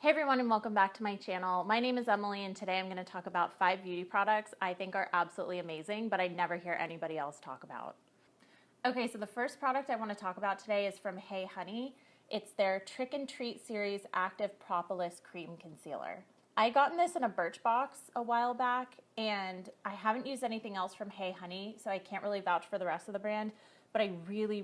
Hey everyone, and welcome back to my channel. My name is Emily, and today I'm going to talk about 5 beauty products I think are absolutely amazing, but I never hear anybody else talk about. Okay, so the first product I want to talk about today is from Hey Honey. It's their Trick and Treat Series Active Propolis Cream Concealer. I gotten this in a Birchbox a while back, and I haven't used anything else from Hey Honey, so I can't really vouch for the rest of the brand, but I really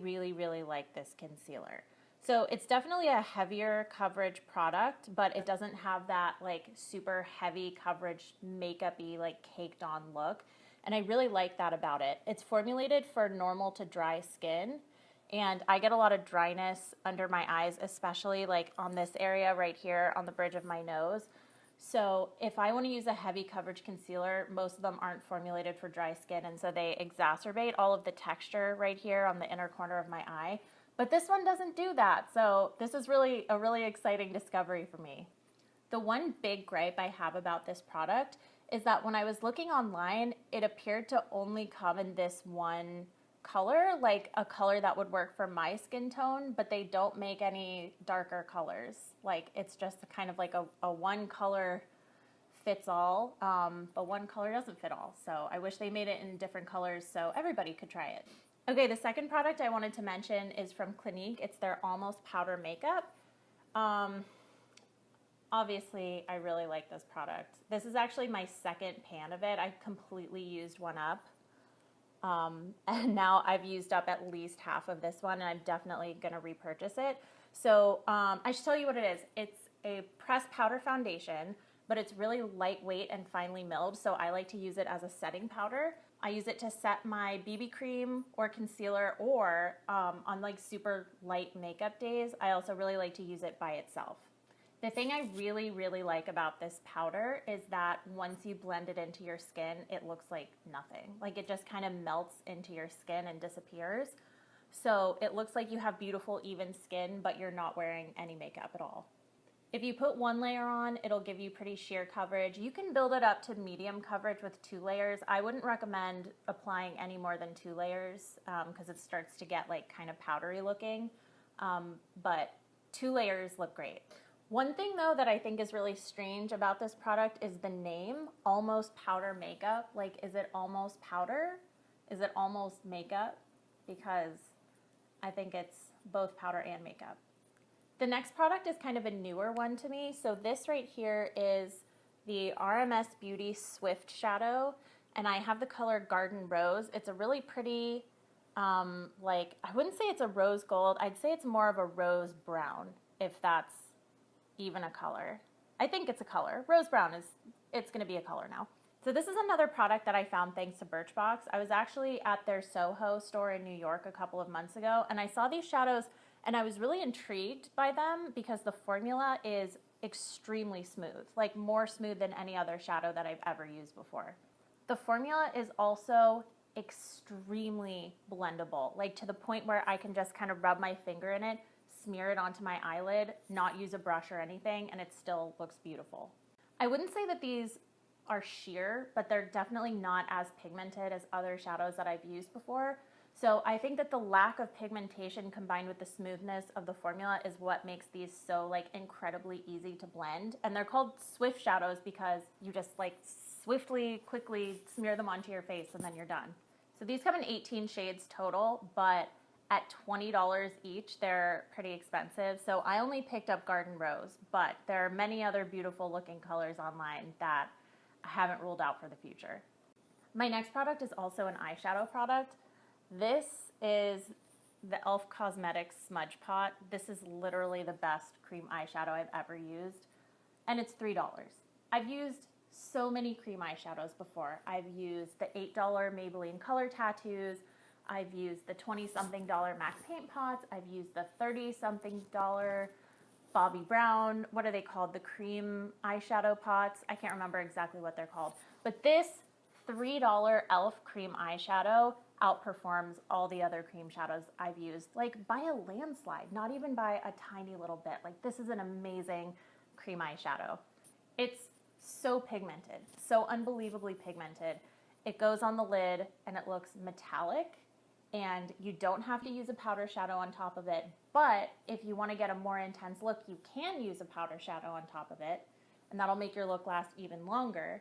like this concealer. So it's definitely a heavier coverage product, but it doesn't have that like super heavy coverage makeup-y like caked on look. And I really like that about it. It's formulated for normal to dry skin. And I get a lot of dryness under my eyes, especially like on this area right here on the bridge of my nose. So if I want to use a heavy coverage concealer, most of them aren't formulated for dry skin. And so they exacerbate all of the texture right here on the inner corner of my eye. But this one doesn't do that, so this is really a really exciting discovery for me. The one big gripe I have about this product is that when I was looking online, it appeared to only come in this one color, like a color that would work for my skin tone, but they don't make any darker colors. Like it's just kind of like a one color fits all, but one color doesn't fit all. So I wish they made it in different colors so everybody could try it. Okay, the second product I wanted to mention is from Clinique. It's their Almost Powder Makeup. Obviously, I really like this product. This is actually my second pan of it. I completely used one up. And now I've used up at least half of this one, and I'm definitely going to repurchase it. So I should tell you what it is. It's a pressed powder foundation, but it's really lightweight and finely milled, so I like to use it as a setting powder. I use it to set my BB cream or concealer, or on like super light makeup days, I also really like to use it by itself. The thing I really like about this powder is that once you blend it into your skin, it looks like nothing. Like it just kind of melts into your skin and disappears. So it looks like you have beautiful even skin, but you're not wearing any makeup at all. If you put one layer on, it'll give you pretty sheer coverage. You can build it up to medium coverage with 2 layers. I wouldn't recommend applying any more than 2 layers because it starts to get like kind of powdery looking, but 2 layers look great. One thing though that I think is really strange about this product is the name, Almost Powder Makeup. Like, is it almost powder? Is it almost makeup? Because I think it's both powder and makeup. The next product is kind of a newer one to me. So this right here is the RMS Beauty Swift Shadow, and I have the color Garden Rose. It's a really pretty, like, I wouldn't say it's a rose gold. I'd say it's more of a rose brown, if that's even a color. I think it's a color. Rose brown it's gonna be a color now. So this is another product that I found thanks to Birchbox. I was actually at their Soho store in New York a couple of months ago, and I saw these shadows and I was really intrigued by them because the formula is extremely smooth, like more smooth than any other shadow that I've ever used before. The formula is also extremely blendable, like to the point where I can just kind of rub my finger in it, smear it onto my eyelid, not use a brush or anything, and it still looks beautiful. I wouldn't say that these are sheer, but they're definitely not as pigmented as other shadows that I've used before. So I think that the lack of pigmentation combined with the smoothness of the formula is what makes these so like incredibly easy to blend. And they're called Swift shadows because you just like swiftly, quickly smear them onto your face and then you're done. So these come in 18 shades total, but at $20 each, they're pretty expensive. So I only picked up Garden Rose, but there are many other beautiful looking colors online that I haven't ruled out for the future. My next product is also an eyeshadow product. This is the e.l.f. Cosmetics Smudge Pot. This is literally the best cream eyeshadow I've ever used, and it's $3. I've used so many cream eyeshadows before. I've used the $8 Maybelline Color Tattoos. I've used the $20-something MAC Paint Pots. I've used the $30-something Bobbi Brown. What are they called? The cream eyeshadow pots. I can't remember exactly what they're called. But this $3 e.l.f. cream eyeshadow outperforms all the other cream shadows I've used, like by a landslide, not even by a tiny little bit. Like this is an amazing cream eyeshadow. It's so pigmented, so unbelievably pigmented. It goes on the lid and it looks metallic, and you don't have to use a powder shadow on top of it, But if you want to get a more intense look, you can use a powder shadow on top of it, and that'll make your look last even longer.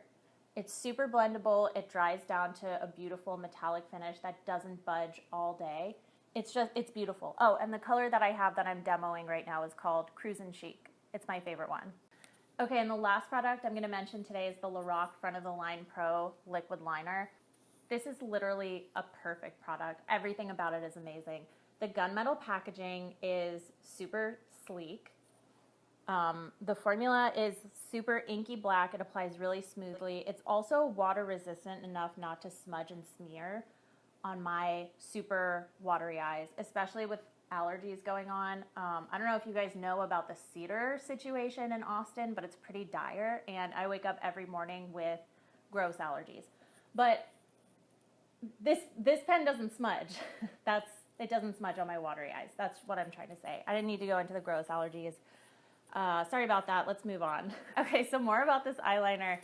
It's super blendable. It dries down to a beautiful metallic finish that doesn't budge all day. It's beautiful. Oh, and the color that I have that I'm demoing right now is called Cruisin Chic. It's my favorite one. Okay, and the last product I'm going to mention today is the Lorac Front of the Line Pro Liquid Liner. This is literally a perfect product. Everything about it is amazing. The gunmetal packaging is super sleek. The formula is super inky black. It applies really smoothly. It's also water resistant enough not to smudge and smear on my super watery eyes, especially with allergies going on. I don't know if you guys know about the cedar situation in Austin, but it's pretty dire, and I wake up every morning with gross allergies. But this pen doesn't smudge. It doesn't smudge on my watery eyes. That's what I'm trying to say. I didn't need to go into the gross allergies. Sorry about that. Let's move on. Okay, so more about this eyeliner.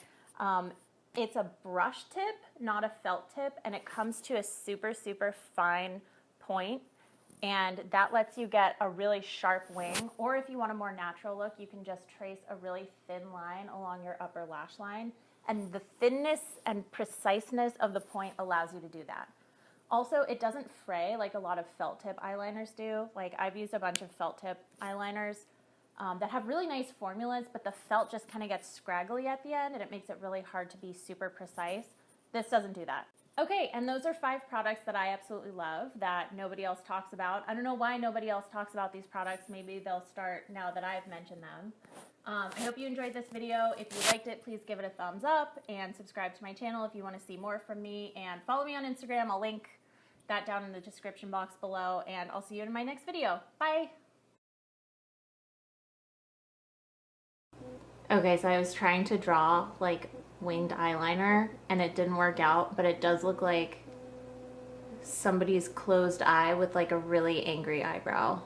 It's a brush tip, not a felt tip, and it comes to a super, super fine point, and that lets you get a really sharp wing, or if you want a more natural look, you can just trace a really thin line along your upper lash line, and the thinness and preciseness of the point allows you to do that. Also, it doesn't fray like a lot of felt tip eyeliners do. Like, I've used a bunch of felt tip eyeliners that have really nice formulas, but the felt just kind of gets scraggly at the end and it makes it really hard to be super precise. This doesn't do that. Okay, and those are 5 products that I absolutely love that nobody else talks about. I don't know why nobody else talks about these products. Maybe they'll start now that I've mentioned them. I hope you enjoyed this video. If you liked it, please give it a thumbs up and subscribe to my channel if you want to see more from me, and follow me on Instagram. I'll link that down in the description box below, and I'll see you in my next video. Bye! Okay, so I was trying to draw like winged eyeliner and it didn't work out, but it does look like somebody's closed eye with like a really angry eyebrow.